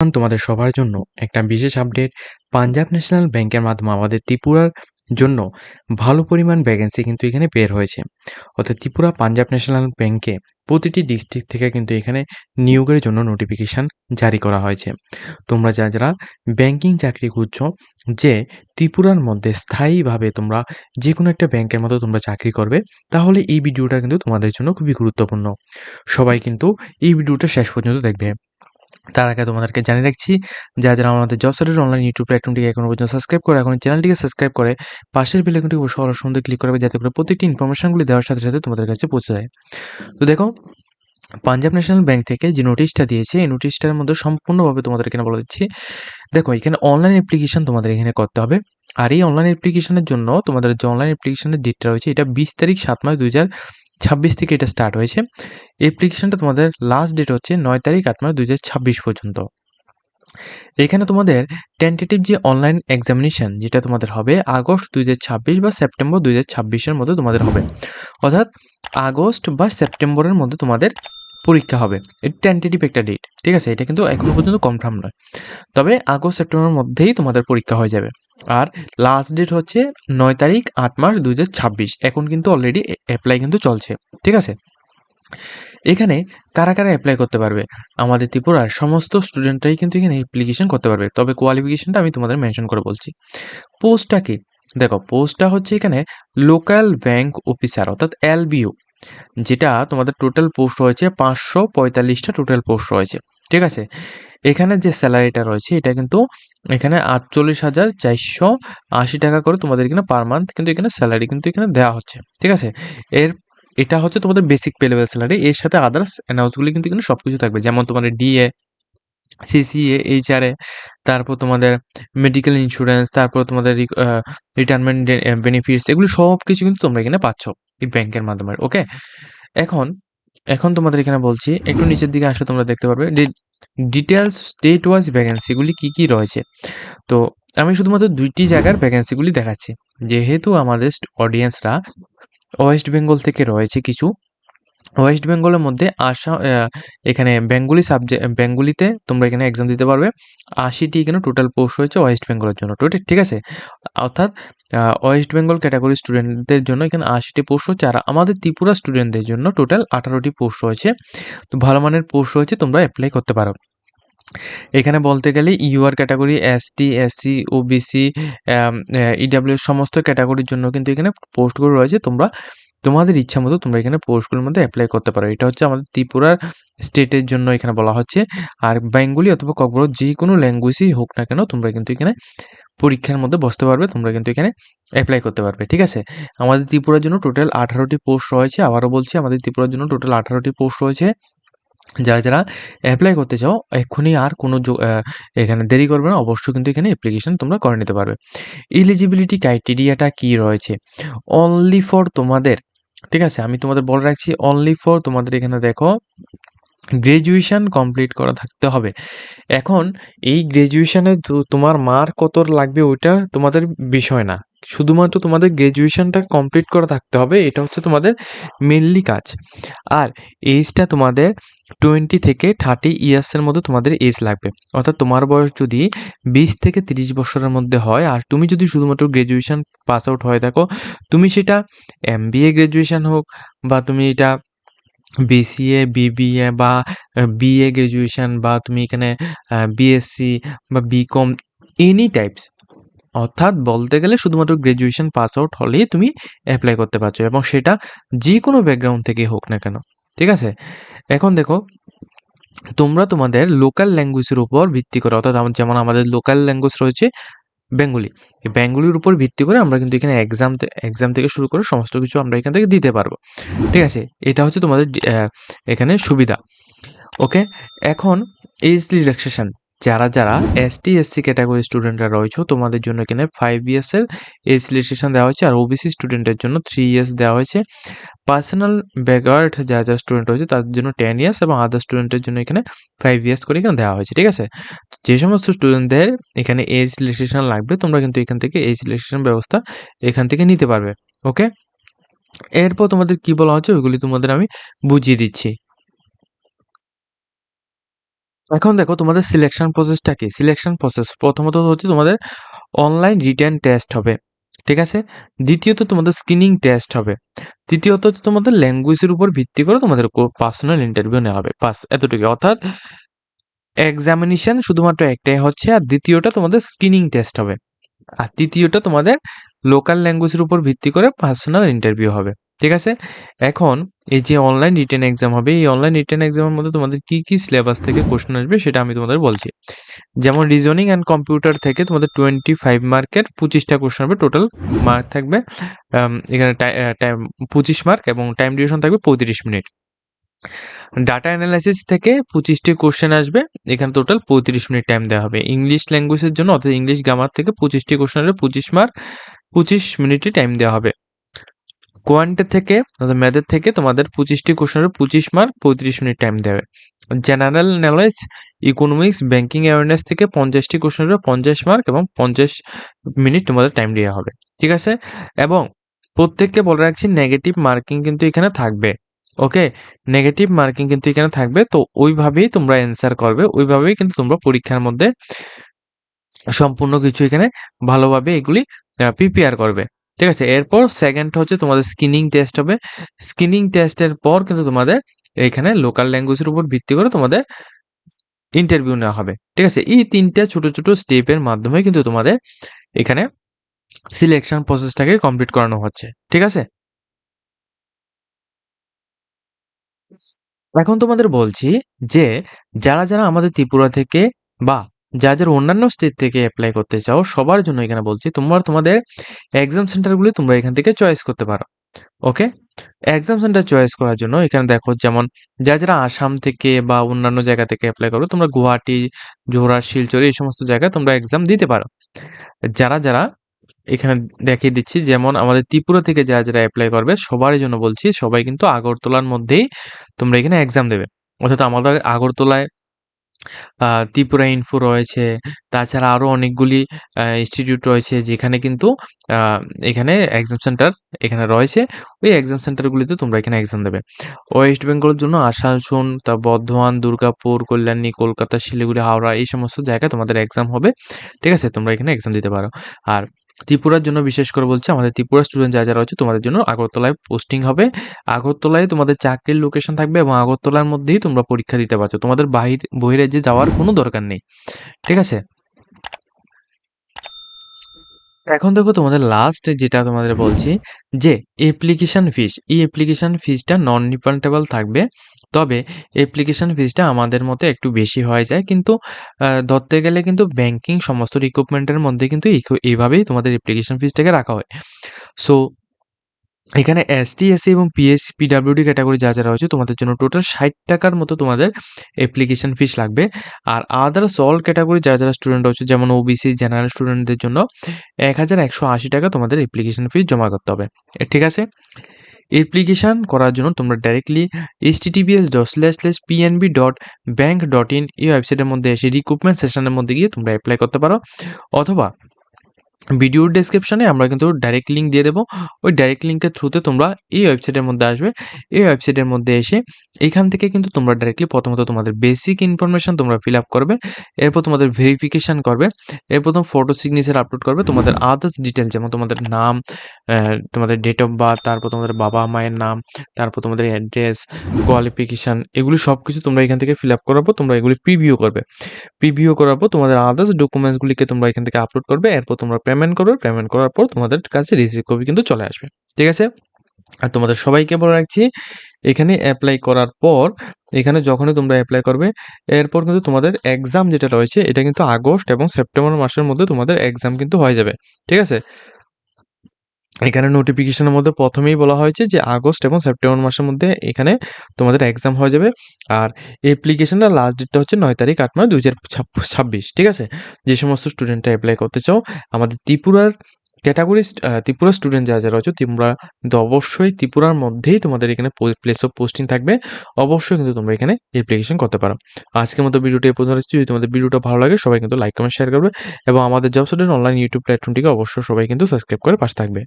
তোমাদের সবার জন্য একটা বিশেষ আপডেট। পাঞ্জাব ন্যাশনাল ব্যাংকের মাধ্যমে আমাদের ত্রিপুরার জন্য ভালো পরিমাণ ভ্যাকেন্সি কিন্তু এখানে বের হয়েছে। অর্থাৎ ত্রিপুরা পাঞ্জাব ন্যাশনাল ব্যাংকে প্রতিটি ডিস্ট্রিক্ট থেকে কিন্তু এখানে নিয়োগের জন্য নোটিফিকেশান জারি করা হয়েছে। তোমরা যারা ব্যাংকিং চাকরি খুঁজছো, যে ত্রিপুরার মধ্যে স্থায়ীভাবে তোমরা যে কোনো একটা ব্যাংকের মতো তোমরা চাকরি করবে, তাহলে এই ভিডিওটা কিন্তু তোমাদের জন্য খুবই গুরুত্বপূর্ণ। সবাই কিন্তু এই ভিডিওটা শেষ পর্যন্ত দেখবে। তার আগে তোমাদেরকে জানিয়ে রাখছি, যারা আমাদের জব সাইটের অনলাইন ইউটিউব প্ল্যাটফর্মটিকে এখনো পর্যন্ত সাবস্ক্রাইব করে এখন চ্যানেলটিকে সাবস্ক্রাইব করে পাশের বেল আইকনটি অবশ্যই অল অপশন ক্লিক করবে, যাতে করে প্রত্যেকটি ইনফরমেশনগুলি দেওয়ার সাথে সাথে তোমাদের কাছে পৌঁছে যায়। তো দেখো, পাঞ্জাব ন্যাশনাল ব্যাংক থেকে যে নোটিশটা দিয়েছে, এই নোটিশটার মধ্যে সম্পূর্ণভাবে তোমাদের এখানে বলে দিচ্ছি। দেখো, এখানে অনলাইন অ্যাপ্লিকেশন তোমাদের এখানে করতে হবে। আর এই অনলাইন অ্যাপ্লিকেশনের জন্য তোমাদের যে অনলাইন অ্যাপ্লিকেশনের ডেটটা রয়েছে, এটা 20 তারিখ 7 মাস 2026 থেকে এটা স্টার্ট হয়েছে। অ্যাপ্লিকেশনটা তোমাদের লাস্ট ডেট হচ্ছে 9 তারিখ 8 মাস 2026 পর্যন্ত। এখানে তোমাদের টেন্টেটিভ যে অনলাইন এক্সামিনেশন যেটা তোমাদের হবে আগস্ট 2026 বা সেপ্টেম্বর 2026-এর মধ্যে তোমাদের হবে। অর্থাৎ আগস্ট বা সেপ্টেম্বরের মধ্যে তোমাদের পরীক্ষা হবে। এটা টেন্টেটিভ একটা ডেট, ঠিক আছে? এটা কিন্তু এখনো পর্যন্ত কনফার্ম নয়, তবে আগস্ট সেপ্টেম্বরের মধ্যেই তোমাদের পরীক্ষা হয়ে যাবে। আর লাস্ট ডেট হচ্ছে 9 তারিখ 8 মাস 2026। এখন কিন্তু অলরেডি অ্যাপ্লাই কিন্তু চলছে, ঠিক আছে? এখানে কারা কারা অ্যাপ্লাই করতে পারবে? আমাদের ত্রিপুরার সমস্ত স্টুডেন্টরাই কিন্তু এখানে অ্যাপ্লিকেশন করতে পারবে, তবে কোয়ালিফিকেশনটা আমি তোমাদের মেনশন করে বলছি। পোস্টটা কি? দেখো, পোস্টটা হচ্ছে এখানে লোকাল ব্যাংক অফিসার, অর্থাৎ LBO, যেটা তোমাদের টোটাল পোস্ট রয়েছে 545টা টোটাল পোস্ট রয়েছে, ঠিক আছে? এখানে যে স্যালারিটা রয়েছে এটা কিন্তু এখানে 48,480 টাকা করে তোমাদের এখানে পার মান্থ কিন্তু এখানে স্যালারি কিন্তু এখানে দেওয়া হচ্ছে, ঠিক আছে? এর এটা হচ্ছে তোমাদের বেসিক পে লেভেল স্যালারি। এর সাথে আদার্স অ্যানাউন্সগুলি কিন্তু এখানে সব কিছু থাকবে, যেমন তোমাদের DA, CCA, HRA, তারপর তোমাদের মেডিকেল ইন্স্যুরেন্স, তারপর তোমাদের রিটায়ারমেন্ট বেনিফিটস, এগুলো সব কিছু কিন্তু তোমরা এখানে পাচ্ছ এই ব্যাংকের মাধ্যমে, ওকে? এখন এখন তোমাদের এখানে বলছি, একটু নিচের দিকে আসলে তোমরা দেখতে পারবে ডিটেলস স্টেট ওয়াইজ ভ্যাকেন্সিগুলি কী কী রয়েছে। তো আমি শুধুমাত্র 2টি জায়গার ভ্যাকেন্সিগুলি দেখাচ্ছি, যেহেতু আমাদের অডিয়েন্সরা ওয়েস্ট বেঙ্গল থেকে রয়েছে কিছু। ওয়েস্ট বেঙ্গলের মধ্যে এখানে বেঙ্গলিতে তোমরা এখানে এক্সাম দিতে পারবে। 80টি এখানে টোটাল পোস্ট হয়েছে ওয়েস্ট বেঙ্গলের জন্য, ঠিক আছে? অর্থাৎ ওয়েস্ট বেঙ্গল ক্যাটাগরি স্টুডেন্টদের জন্য এখানে 80টি পোস্ট হচ্ছে, আর আমাদের ত্রিপুরা স্টুডেন্টদের জন্য টোটাল 18টি পোস্ট রয়েছে। তো ভালো মানের পোস্ট রয়েছে, তোমরা অ্যাপ্লাই করতে পারো। এখানে বলতে গেলে UR category, ST, SC, OBC, EWS সমস্ত ক্যাটাগরির জন্য কিন্তু এখানে পোস্টগুলো রয়েছে। তোমাদের ইচ্ছা মতো তোমরা এখানে পোস্টগুলোর মধ্যে অ্যাপ্লাই করতে পারো। এটা হচ্ছে আমাদের ত্রিপুরার স্টেটের জন্য এখানে বলা হচ্ছে। আর বেঙ্গলি অথবা ককবরক যে কোনো ল্যাঙ্গুয়েজই হোক না কেন, তোমরা কিন্তু এখানে পরীক্ষার মধ্যে বসতে পারবে, তোমরা কিন্তু এখানে অ্যাপ্লাই করতে পারবে, ঠিক আছে? আমাদের ত্রিপুরার জন্য টোটাল 18টি পোস্ট রয়েছে। আবারও বলছি, আমাদের ত্রিপুরার জন্য টোটাল 18টি পোস্ট রয়েছে। যারা অ্যাপ্লাই করতে চাও, এক্ষুনি আর কোনো এখানে দেরি করবে না, অবশ্যই কিন্তু এখানে অ্যাপ্লিকেশন তোমরা করে নিতে পারবে। এলিজিবিলিটি ক্রাইটেরিয়াটা কী রয়েছে? অনলি ফর তোমাদের, ঠিক আছে, আমি তোমাদের বলে রাখছি, অনলি ফর তোমাদের এখানে দেখো গ্র্যাজুয়েশন কমপ্লিট করা থাকতে হবে। এখন এই গ্র্যাজুয়েশনে তোমার মার্ক কত লাগবে ওইটা তোমাদের বিষয় না, শুধুমাত্র তোমাদের গ্র্যাজুয়েশনটা কমপ্লিট করা থাকতে হবে, এটা হচ্ছে তোমাদের মেনলি কাজ। আর এজটা তোমাদের 20 থেকে 30 ইয়ার্সের মধ্যে তোমাদের এজ লাগবে। অর্থাৎ তোমার বয়স যদি 20 থেকে 30 বছরের মধ্যে হয়, আর তুমি যদি শুধুমাত্র গ্র্যাজুয়েশন পাস আউট হয়ে থাকো, তুমি সেটা MBA গ্র্যাজুয়েশন হোক, বা তুমি এটা BCA, BBA বা BA গ্র্যাজুয়েশন, বা তুমি এখানে BSc বা BCom, এনি টাইপস, অর্থাৎ বলতে গেলে শুধুমাত্র গ্র্যাজুয়েশন পাস আউট হলেই তুমি অ্যাপ্লাই করতে পারছো, এবং সেটা যে কোনো ব্যাকগ্রাউন্ড থেকে হোক না কেন, ঠিক আছে? এখন দেখো, তোমরা তোমাদের লোকাল ল্যাঙ্গুয়েজের উপর ভিত্তি করে, অর্থাৎ যেমন আমাদের লোকাল ল্যাঙ্গুয়েজ রয়েছে বেঙ্গলি, এই বেঙ্গলির উপর ভিত্তি করে আমরা কিন্তু এখানে এক্সাম থেকে শুরু করে সমস্ত কিছু আমরা এখান থেকে দিতে পারবো, ঠিক আছে? এটা হচ্ছে তোমাদের এখানে সুবিধা, ওকে? এখন এজ রিল্যাক্সেশন, যারা ST, SC ক্যাটাগরি স্টুডেন্টরা রয়েছে, তোমাদের জন্য এখানে 5 ইয়ার্সের এজ রিল্যাক্সেশন দেওয়া হয়েছে। আর OBC স্টুডেন্টের জন্য 3 ইয়ার্স দেওয়া হয়েছে। পার্সোনাল ব্যাকওয়ার্ড যারা স্টুডেন্ট রয়েছে তাদের জন্য 10 ইয়ার্স, এবং আদার স্টুডেন্টের জন্য এখানে 5 ইয়ার্স করে এখানে দেওয়া হয়েছে, ঠিক আছে? যে সমস্ত স্টুডেন্টদের এখানে এজ রিল্যাক্সেশন লাগবে, তোমরা কিন্তু এখান থেকে এজ রিল্যাক্সেশন ব্যবস্থা এখান থেকে নিতে পারবে, ওকে? এরপর তোমাদের কি বলা হচ্ছে ওইগুলি তোমাদের আমি বুঝিয়ে দিচ্ছি। এখন দেখো তোমাদের সিলেকশন প্রসেসটা কি। সিলেকশন প্রসেস প্রথমত হচ্ছে তোমাদের অনলাইন রিটেন টেস্ট হবে, ঠিক আছে। দ্বিতীয়ত তোমাদের স্ক্রিনিং টেস্ট হবে। তৃতীয়ত হচ্ছে তোমাদের ল্যাঙ্গুয়েজের উপর ভিত্তি করে তোমাদের পার্সোনাল ইন্টারভিউ নেওয়া হবে, পাস এতটুকু। অর্থাৎ এক্সামিনেশন শুধুমাত্র একটাই হচ্ছে, আর দ্বিতীয়টা তোমাদের স্ক্রিনিং টেস্ট হবে, আর তৃতীয়টা তোমাদের লোকাল ল্যাঙ্গুয়েজের উপর ভিত্তি করে পার্সোনাল ইন্টারভিউ হবে, ঠিক আছে। এখন এই যে অনলাইন রিটেন এক্সাম হবে, এই অনলাইন রিটেন এক্সামের মধ্যে তোমাদের কি কি সিলেবাস থেকে কোশ্চেন আসবে সেটা আমি তোমাদের বলছি। যেমন রিজনিং অ্যান্ড কম্পিউটার থেকে তোমাদের 25 মার্কের 25টা কোশ্চেন হবে, টোটাল মার্ক থাকবে এখানে টাইম 25 মার্ক এবং টাইম ডিউরেশন থাকবে 35 মিনিট। ডাটা অ্যানালাইসিস থেকে 25টি কোশ্চেন আসবে, এখানে টোটাল 35 মিনিট টাইম দেওয়া হবে। ইংলিশ ল্যাঙ্গুয়েজের জন্য অর্থাৎ ইংলিশ গ্রামার থেকে 25টি কোশ্চেন আসবে, 25 মার্ক, 25 মিনিটই টাইম দেওয়া হবে। কোয়ান্টের থেকে অর্থাৎ ম্যাথের থেকে তোমাদের 25টি কোশ্চেন হবে, 25 মার্ক, 35 মিনিট টাইম দেবে। General knowledge, economics, banking awareness থেকে 50টি কোশ্চেন হবে, 50 মার্ক এবং 50 মিনিট তোমাদের টাইম দেওয়া হবে, ঠিক আছে। এবং প্রত্যেককে বলে রাখছি নেগেটিভ মার্কিং কিন্তু এখানে থাকবে, ওকে। নেগেটিভ মার্কিং কিন্তু এখানে থাকবে, তো ওইভাবেই তোমরা অ্যান্সার করবে, ওইভাবেই কিন্তু তোমরা পরীক্ষার মধ্যে সম্পূর্ণ কিছু এখানে ভালোভাবে এগুলি প্রিপেয়ার করবে, ঠিক আছে। এরপর সেকেন্ড হচ্ছে তোমাদের স্ক্রিনিং টেস্ট হবে। স্ক্রিনিং টেস্টের পর কিন্তু তোমাদের এখানে লোকাল ল্যাঙ্গুয়েজের উপর ভিত্তি করে তোমাদের ইন্টারভিউ নেওয়া হবে, ঠিক আছে। এই তিনটা ছোট ছোট স্টেপের মাধ্যমে কিন্তু তোমাদের এখানে সিলেকশন প্রসেসটাকে কমপ্লিট করানো হচ্ছে, ঠিক আছে। এখন তোমাদের বলছি যে যারা যারা আমাদের ত্রিপুরা থেকে বা যারা যারা অন্যান্য স্টেট থেকে অ্যাপ্লাই করতে চাও সবার জন্য এখানে বলছি, তোমরা তোমাদের এক্সাম সেন্টারগুলি তোমরা এখান থেকে চয়েস করতে পারো, ওকে। এক্সাম সেন্টার চয়েস করার জন্য এখানে দেখো, যেমন যারা যারা আসাম থেকে বা অন্যান্য জায়গা থেকে অ্যাপ্লাই করো, তোমরা গুয়াহাটি, যোরহাট, শিলচর এই সমস্ত জায়গায় তোমরা এক্সাম দিতে পারো। যারা যারা এখানে দেখিয়ে দিচ্ছি, যেমন আমাদের ত্রিপুরা থেকে যারা যারা অ্যাপ্লাই করবে সবার জন্য বলছি, সবাই কিন্তু আগরতলার মধ্যেই তোমরা এখানে এক্সাম দেবে। অর্থাৎ আমাদের আগরতলায় ত্রিপুরা ইনফো রয়েছে, তাছাড়া আরও অনেকগুলি ইনস্টিটিউট রয়েছে যেখানে কিন্তু এখানে এক্সাম সেন্টার এখানে রয়েছে। ওই এক্সাম সেন্টারগুলিতে তোমরা এখানে এক্সাম দেবে। ওয়েস্ট বেঙ্গলের জন্য আসানসোল, তা বর্ধমান, দুর্গাপুর, কল্যাণী, কলকাতা, শিলিগুড়ি, হাওড়া এই সমস্ত জায়গায় তোমাদের এক্সাম হবে, ঠিক আছে। তোমরা এখানে এক্সাম দিতে পারো। আর ত্রিপুরার জন্য বিশেষ করে বলছি, আমাদের ত্রিপুরা স্টুডেন্ট যারা যারা রয়েছে তোমাদের জন্য আগরতলায় পোস্টিং হবে। আগরতলায় তোমাদের চাকরির লোকেশন থাকবে এবং আগরতলার মধ্যেই তোমরা পরীক্ষা দিতে পারছো, তোমাদের বহিরাজ্যে যাওয়ার কোনো দরকার নেই, ঠিক আছে। এখন দেখো তোমাদের লাস্ট যেটা তোমাদের বলছি যে অ্যাপ্লিকেশন ফিস, এই অ্যাপ্লিকেশন ফিসটা নন রিফান্ডেবল থাকবে। তবে অ্যাপ্লিকেশন ফিসটা আমাদের মতে একটু বেশি হয়ে যায়, কিন্তু ধরতে গেলে কিন্তু ব্যাংকিং সমস্ত রিক্রুটমেন্টের মধ্যে কিন্তু এইভাবেই তোমাদের অ্যাপ্লিকেশন ফিসটাকে রাখা হয়। সো এখানে এসটি, এসসি এবং পিডব্লিউডি ক্যাটাগরি যা যারা রয়েছে তোমাদের জন্য টোটাল 60 টাকার মতো তোমাদের অ্যাপ্লিকেশন ফিস লাগবে। আর আদার্স অল ক্যাটাগরি যারা যারা স্টুডেন্ট রয়েছে, যেমন ওবিসি, জেনারেল স্টুডেন্টদের জন্য 1180 টাকা তোমাদের অ্যাপ্লিকেশন ফিস জমা করতে হবে, ঠিক আছে। অ্যাপ্লিকেশন করার জন্য তোমরা ডাইরেক্টলি https://pnb.bank.in এই ওয়েবসাইটের মধ্যে এসে রিক্রুটমেন্ট সেশনের মধ্যে গিয়ে তোমরা অ্যাপ্লাই করতে পারো, অথবা ভিডিওর ডেসক্রিপশনে আমরা কিন্তু ডাইরেক্ট লিঙ্ক দিয়ে দেবো। ওই ডাইরেক্ট লিঙ্কের থ্রুতে তোমরা এই ওয়েবসাইটের মধ্যে আসবে। এই ওয়েবসাইটের মধ্যে এসে এখান থেকে কিন্তু তোমরা ডাইরেক্টলি প্রথমত তোমাদের বেসিক ইনফরমেশন তোমরা ফিল আপ করবে, এরপর তোমাদের ভেরিফিকেশান করবে, এরপর তোমার ফটো সিগনেচার আপলোড করবে, তোমাদের আদার্স ডিটেল যেমন তোমাদের নাম, তোমাদের ডেট অফ বার্থ, তারপর তোমাদের বাবা মায়ের নাম, তারপর তোমাদের অ্যাড্রেস, কোয়ালিফিকেশান, এগুলি সব কিছু তোমরা এখান থেকে ফিল আপ করাবো। তোমরা এগুলি প্রিভিউ করবে। প্রিভিউ করার পর তোমাদের আদার্স ডকুমেন্টসগুলিকে তোমরা এখান থেকে আপলোড করবে, এরপর তোমরা পেমেন্ট করবে। পেমেন্ট করার পর তোমাদের কাছে রিসিভ কপি কিন্তু চলে আসবে, ঠিক আছে। আর তোমাদের সবাইকে বলে রাখছি, এখানে অ্যাপ্লাই করার পর এখানে যখনই তোমরা অ্যাপ্লাই করবে, এরপর কিন্তু তোমাদের এক্সাম যেটা রয়েছে এটা কিন্তু আগস্ট এবং সেপ্টেম্বর মাসের মধ্যে তোমাদের এক্সাম কিন্তু হয়ে যাবে, ঠিক আছে। এখানে নোটিফিকেশনের মধ্যে প্রথমেই বলা হয়েছে যে আগস্ট এবং সেপ্টেম্বর মাসের মধ্যে এখানে তোমাদের এক্সাম হয়ে যাবে। আর অ্যাপ্লিকেশনের লাস্ট ডেটটা হচ্ছে 9/8/, 2026, ঠিক আছে। যে সমস্ত স্টুডেন্টরা অ্যাপ্লাই করতে চাও আমাদের ত্রিপুরার ক্যাটাগরি, ত্রিপুরা স্টুডেন্ট যারা যারা রয়েছে তোমরা কিন্তু অবশ্যই ত্রিপুরার মধ্যেই তোমাদের এখানে প্লেস অফ পোস্টিং থাকবে, অবশ্যই কিন্তু তোমরা এখানে অ্যাপ্লিকেশন করতে পারো। আজকের মতো ভিডিওটি এ পর্যন্ত রাখছি। যদি তোমাদের ভিডিওটা ভালো লাগে সবাই কিন্তু লাইক, কমেন্ট, শেয়ার করবে এবং আমাদের জব স্টুডেন্ট অনলাইন ইউটিউব প্ল্যাটফর্মটিকে অবশ্যই সবাই কিন্তু সাবস্ক্রাইব করে পাশে থাকবে।